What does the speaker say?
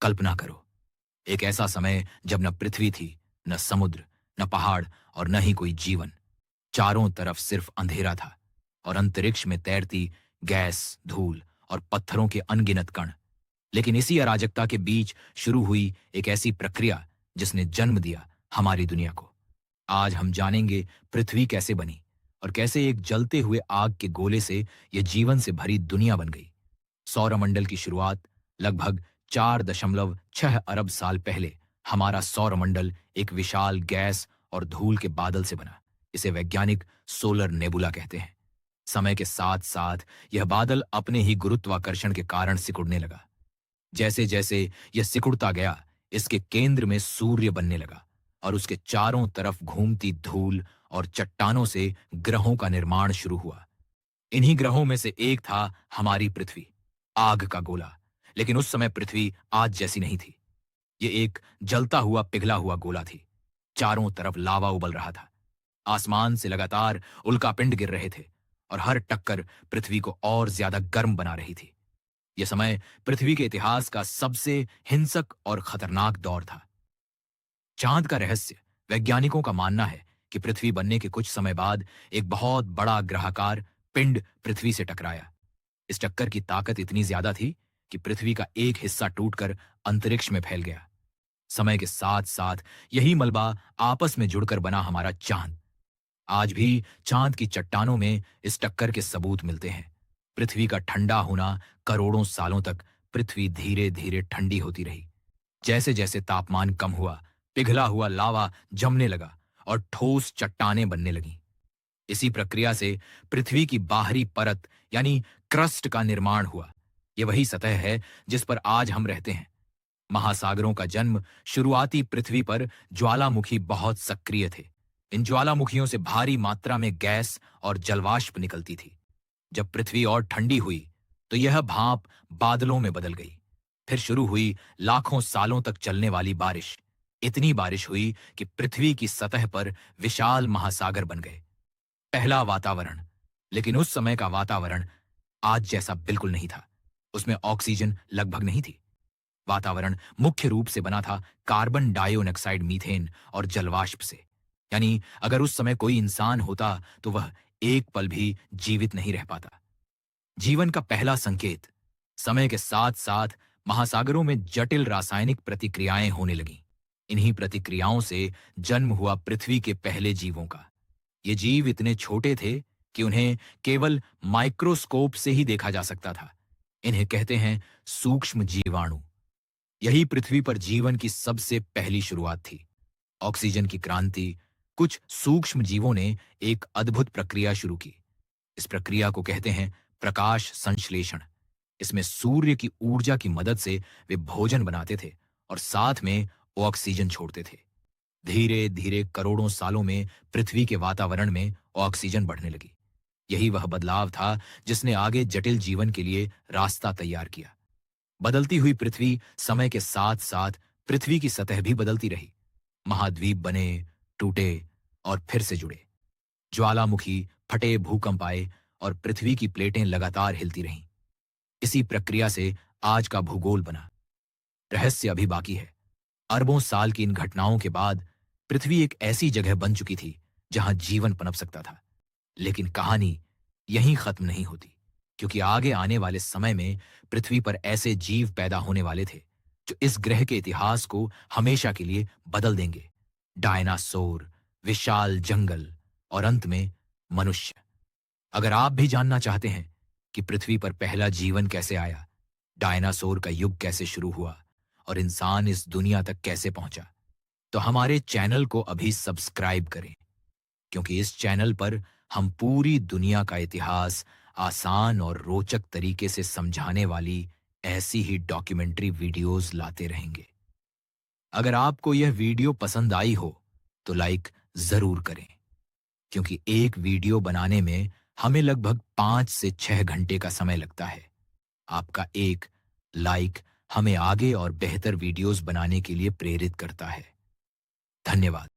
कल्पना करो, एक ऐसा समय जब न पृथ्वी थी, न समुद्र, न पहाड़ और न ही कोई जीवन। चारों तरफ सिर्फ अंधेरा था और अंतरिक्ष में तैरती गैस, धूल और पत्थरों के अनगिनत कण। लेकिन इसी अराजकता के बीच शुरू हुई एक ऐसी प्रक्रिया जिसने जन्म दिया हमारी दुनिया को। आज हम जानेंगे पृथ्वी कैसे बनी और कैसे एक जलते हुए आग के गोले से यह जीवन से भरी दुनिया बन गई। सौरमंडल की शुरुआत लगभग 4.6 अरब साल पहले हमारा सौरमंडल एक विशाल गैस और धूल के बादल से बना। इसे वैज्ञानिक सोलर नेबुला कहते हैं। समय के साथ साथ यह बादल अपने ही गुरुत्वाकर्षण के कारण सिकुड़ने लगा। जैसे जैसे यह सिकुड़ता गया, इसके केंद्र में सूर्य बनने लगा और उसके चारों तरफ घूमती धूल और चट्टानों से ग्रहों का निर्माण शुरू हुआ। इन्हीं ग्रहों में से एक था हमारी पृथ्वी, आग का गोला। लेकिन उस समय पृथ्वी आज जैसी नहीं थी। ये एक जलता हुआ पिघला हुआ गोला थी। चारों तरफ लावा उबल रहा था। आसमान से लगातार उल्कापिंड गिर रहे थे और हर टक्कर पृथ्वी को और ज्यादा गर्म बना रही थी। यह समय पृथ्वी के इतिहास का सबसे हिंसक और खतरनाक दौर था। चांद का रहस्य। वैज्ञानिकों का मानना है कि पृथ्वी बनने के कुछ समय बाद एक बहुत बड़ा ग्रहाकार पिंड पृथ्वी से टकराया। इस टक्कर की ताकत इतनी ज्यादा थी कि पृथ्वी का एक हिस्सा टूटकर अंतरिक्ष में फैल गया। समय के साथ साथ यही मलबा आपस में जुड़कर बना हमारा चांद। आज भी चांद की चट्टानों में इस टक्कर के सबूत मिलते हैं। पृथ्वी का ठंडा होना, करोड़ों सालों तक पृथ्वी धीरे धीरे ठंडी होती रही। जैसे जैसे तापमान कम हुआ, पिघला हुआ लावा जमने लगा और ठोस चट्टानें बनने लगीं। इसी प्रक्रिया से पृथ्वी की बाहरी परत यानी क्रस्ट का निर्माण हुआ। यह वही सतह है जिस पर आज हम रहते हैं। महासागरों का जन्म शुरुआती पृथ्वी पर ज्वालामुखी बहुत सक्रिय थे। इन ज्वालामुखियों से भारी मात्रा में गैस और जलवाष्प निकलती थी। जब पृथ्वी और ठंडी हुई तो यह भाप बादलों में बदल गई। फिर शुरू हुई लाखों सालों तक चलने वाली बारिश। इतनी बारिश हुई कि पृथ्वी की सतह पर विशाल महासागर बन गए। पहला वातावरण। लेकिन उस समय का वातावरण आज जैसा बिल्कुल नहीं था। उसमें ऑक्सीजन लगभग नहीं थी। वातावरण मुख्य रूप से बना था कार्बन डाइऑक्साइड, मीथेन और जलवाष्प से। यानी अगर उस समय कोई इंसान होता तो वह एक पल भी जीवित नहीं रह पाता। जीवन का पहला संकेत। समय के साथ साथ महासागरों में जटिल रासायनिक प्रतिक्रियाएं होने लगीं। इन्हीं प्रतिक्रियाओं से जन्म हुआ पृथ्वी के पहले जीवों का। ये जीव इतने छोटे थे कि उन्हें केवल माइक्रोस्कोप से ही देखा जा सकता था। इन्हें कहते हैं सूक्ष्म जीवाणु। यही पृथ्वी पर जीवन की सबसे पहली शुरुआत थी। ऑक्सीजन की क्रांति। कुछ सूक्ष्म जीवों ने एक अद्भुत प्रक्रिया शुरू की। इस प्रक्रिया को कहते हैं प्रकाश संश्लेषण। इसमें सूर्य की ऊर्जा की मदद से वे भोजन बनाते थे और साथ में ऑक्सीजन छोड़ते थे। धीरे धीरे करोड़ों सालों में पृथ्वी के वातावरण में ऑक्सीजन बढ़ने लगी। यही वह बदलाव था जिसने आगे जटिल जीवन के लिए रास्ता तैयार किया। बदलती हुई पृथ्वी। समय के साथ साथ पृथ्वी की सतह भी बदलती रही। महाद्वीप बने, टूटे और फिर से जुड़े। ज्वालामुखी फटे, भूकंप आए और पृथ्वी की प्लेटें लगातार हिलती रहीं। इसी प्रक्रिया से आज का भूगोल बना। रहस्य अभी बाकी है। अरबों साल की इन घटनाओं के बाद पृथ्वी एक ऐसी जगह बन चुकी थी जहां जीवन पनप सकता था। लेकिन कहानी यहीं खत्म नहीं होती, क्योंकि आगे आने वाले समय में पृथ्वी पर ऐसे जीव पैदा होने वाले थे जो इस ग्रह के इतिहास को हमेशा के लिए बदल देंगे। डायनासोर, विशाल जंगल और अंत में मनुष्य। अगर आप भी जानना चाहते हैं कि पृथ्वी पर पहला जीवन कैसे आया, डायनासोर का युग कैसे शुरू हुआ और इंसान इस दुनिया तक कैसे पहुंचा, तो हमारे चैनल को अभी सब्सक्राइब करें, क्योंकि इस चैनल पर हम पूरी दुनिया का इतिहास आसान और रोचक तरीके से समझाने वाली ऐसी ही डॉक्यूमेंट्री वीडियोस लाते रहेंगे। अगर आपको यह वीडियो पसंद आई हो तो लाइक जरूर करें, क्योंकि एक वीडियो बनाने में हमें लगभग 5 से 6 घंटे का समय लगता है। आपका एक लाइक हमें आगे और बेहतर वीडियोस बनाने के लिए प्रेरित करता है। धन्यवाद।